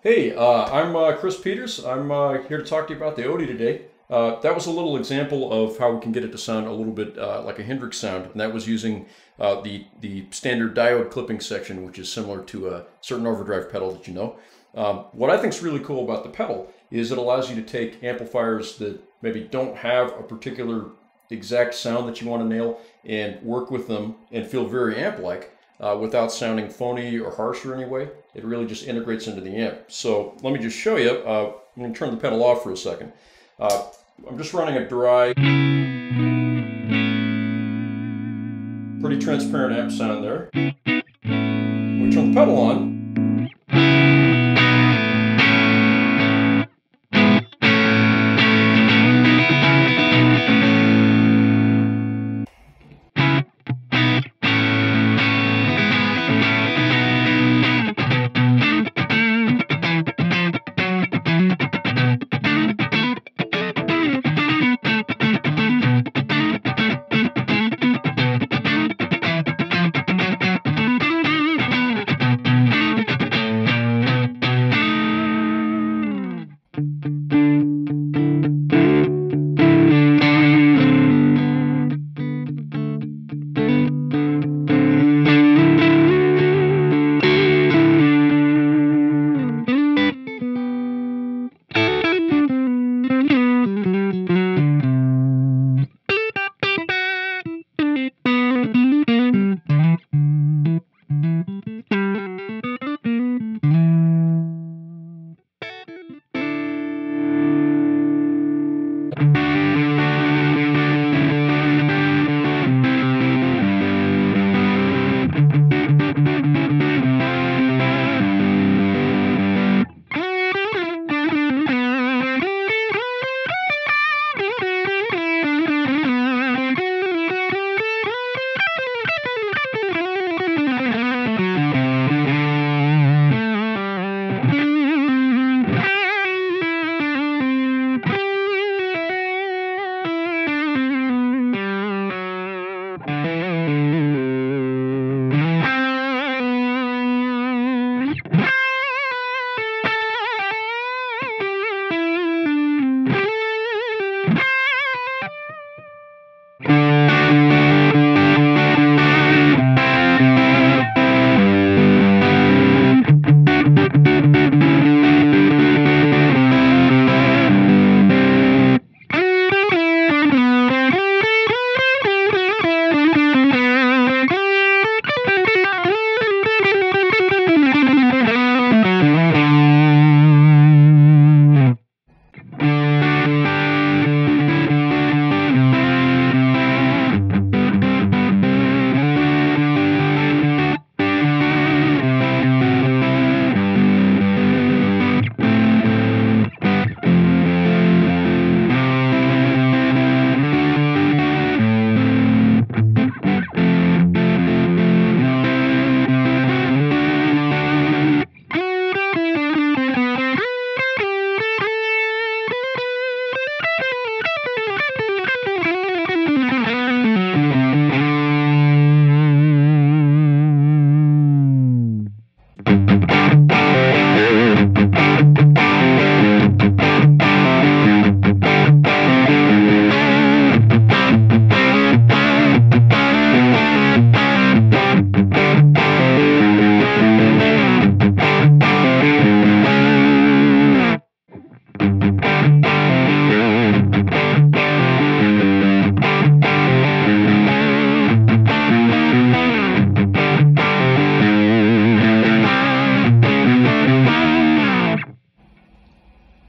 Hey, I'm Chris Peters. I'm here to talk to you about the Odie today. That was a little example of how we can get it to sound a little bit like a Hendrix sound, and that was using the standard diode clipping section, which is similar to a certain overdrive pedal that you know. What I think is really cool about the pedal is it allows you to take amplifiers that maybe don't have a particular exact sound that you want to nail and work with them and feel very amp-like. Without sounding phony or harsh or any way. It really just integrates into the amp. So let me just show you. I'm going to turn the pedal off for a second. I'm just running a dry, pretty transparent amp sound there. When we turn the pedal on,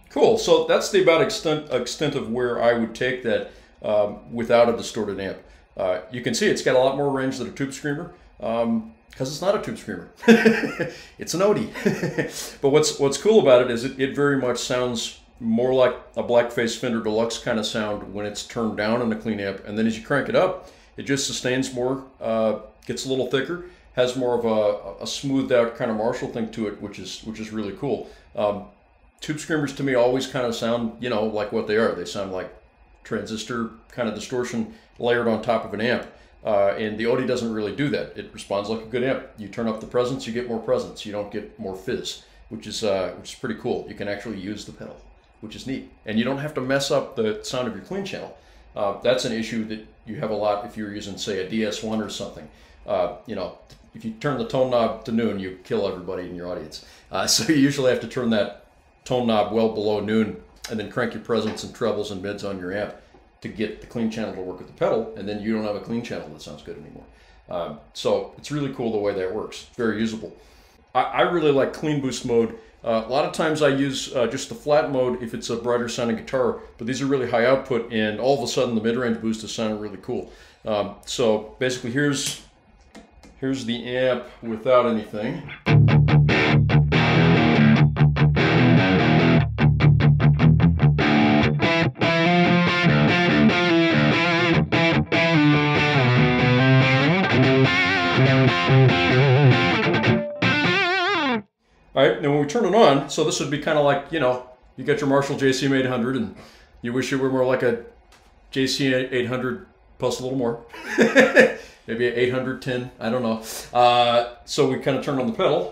cool. So that's the about extent of where I would take that without a distorted amp. You can see it's got a lot more range than a tube screamer because it's not a tube screamer. It's an Odie. But what's cool about it is it very much sounds more like a Blackface Fender Deluxe kind of sound when it's turned down in a clean amp, and then as you crank it up, it just sustains more, gets a little thicker, has more of a smoothed out kind of Marshall thing to it, which is really cool. Tube screamers to me always kind of sound, you know, like what they are. They sound like transistor kind of distortion layered on top of an amp. And the Odie doesn't really do that. It responds like a good amp. You turn up the presence, you get more presence. You don't get more fizz. which is pretty cool. You can actually use the pedal, which is neat, and you don't have to mess up the sound of your clean channel. That's an issue that you have a lot if you're using, say, a DS1 or something. You know, if you turn the tone knob to noon, you kill everybody in your audience. So you usually have to turn that tone knob well below noon, and then crank your presence and trebles and mids on your amp to get the clean channel to work with the pedal, and then you don't have a clean channel that sounds good anymore. So it's really cool the way that works. It's very usable. I really like clean boost mode. A lot of times I use just the flat mode if it's a brighter sounding guitar, but these are really high output, and all of a sudden the mid-range boost is sounding really cool. So basically here's the amp without anything. All right, now when we turn it on, so this would be kind of like, you know, you got your Marshall JCM800 and you wish it were more like a JCM800 plus a little more. Maybe an 810, I don't know. So we kind of turn on the pedal.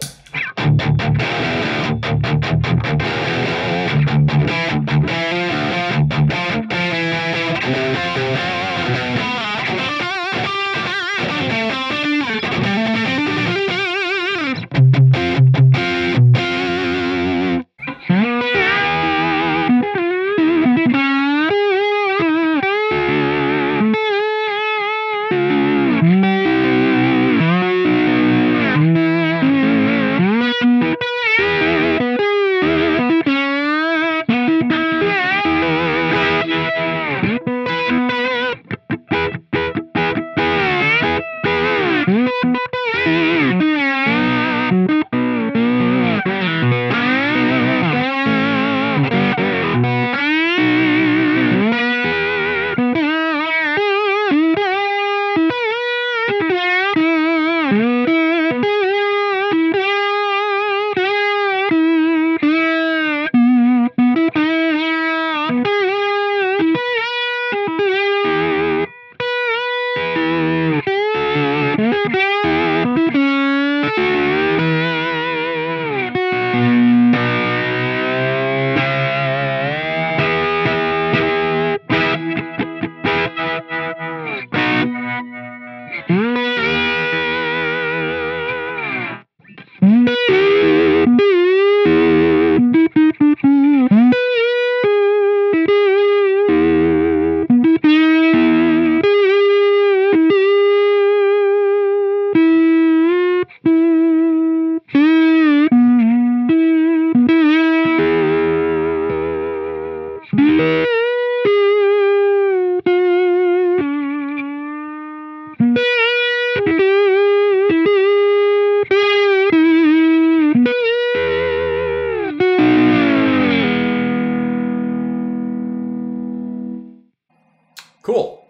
Cool.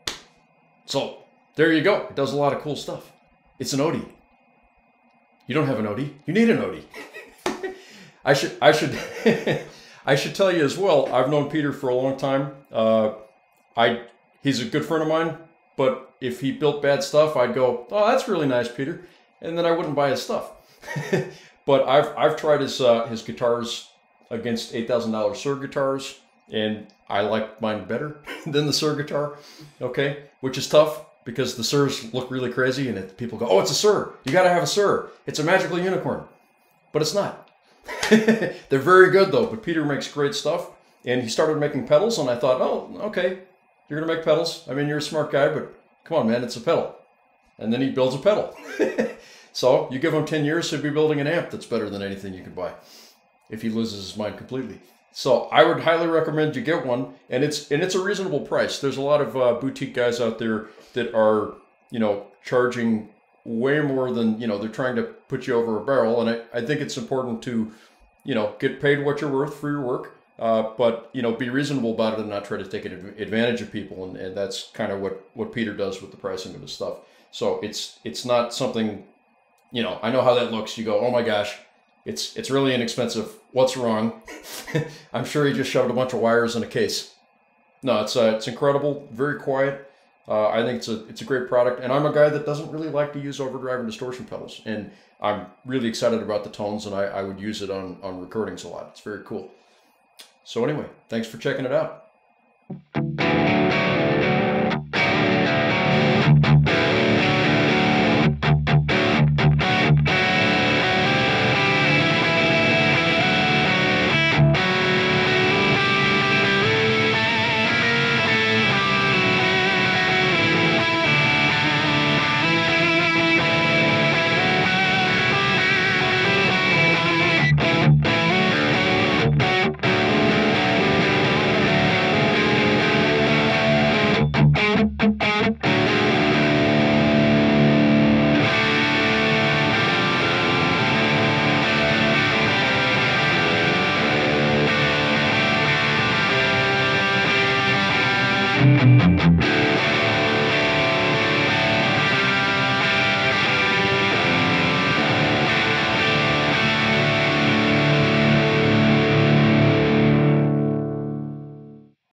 So there you go. It does a lot of cool stuff. It's an Odie. You don't have an Odie. You need an Odie. I should tell you as well. I've known Peter for a long time. He's a good friend of mine. But if he built bad stuff, I'd go, "Oh, that's really nice, Peter," and then I wouldn't buy his stuff. But I've tried his guitars against $8,000 Shure guitars, and I like mine better than the Shure guitar, okay? Which is tough because the Shures look really crazy and people go, "Oh, it's a Shure. You got to have a Shure. It's a magical unicorn." But it's not. They're very good though, but Peter makes great stuff. And he started making pedals and I thought, "Oh, okay, you're gonna make pedals. I mean, you're a smart guy, but come on, man, it's a pedal." And then he builds a pedal. So you give him 10 years, he'll be building an amp that's better than anything you could buy if he loses his mind completely. So I would highly recommend you get one, and it's a reasonable price. There's a lot of boutique guys out there that are, you know, charging way more than, you know, they're trying to put you over a barrel. And I think it's important to, you know, get paid what you're worth for your work, but, you know, be reasonable about it and not try to take advantage of people. And that's kind of what Peter does with the pricing of his stuff. So it's not something, you know, I know how that looks. You go, "Oh my gosh, it's really inexpensive. What's wrong?" I'm sure he just shoved a bunch of wires in a case. No, it's incredible, very quiet. I think it's a great product, and I'm a guy that doesn't really like to use overdrive and distortion pedals, and I'm really excited about the tones, and I would use it on recordings a lot. It's very cool. So anyway, thanks for checking it out.